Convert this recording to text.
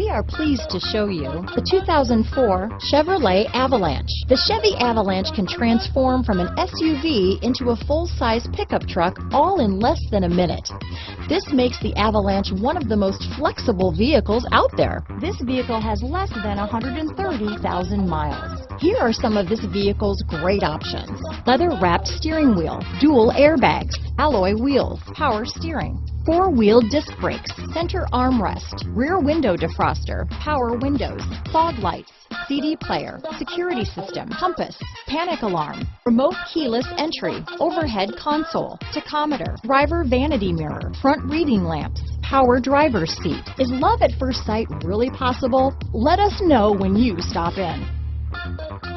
We are pleased to show you the 2004 Chevrolet Avalanche. The Chevy Avalanche can transform from an SUV into a full-size pickup truck all in less than a minute. This makes the Avalanche one of the most flexible vehicles out there. This vehicle has less than 130,000 miles. Here are some of this vehicle's great options: leather-wrapped steering wheel, dual airbags, alloy wheels, power steering, four-wheel disc brakes, center armrest, rear window defroster, power windows, fog lights, CD player, security system, compass, panic alarm, remote keyless entry, overhead console, tachometer, driver vanity mirror, front reading lamps, power driver's seat. Is love at first sight really possible? Let us know when you stop in.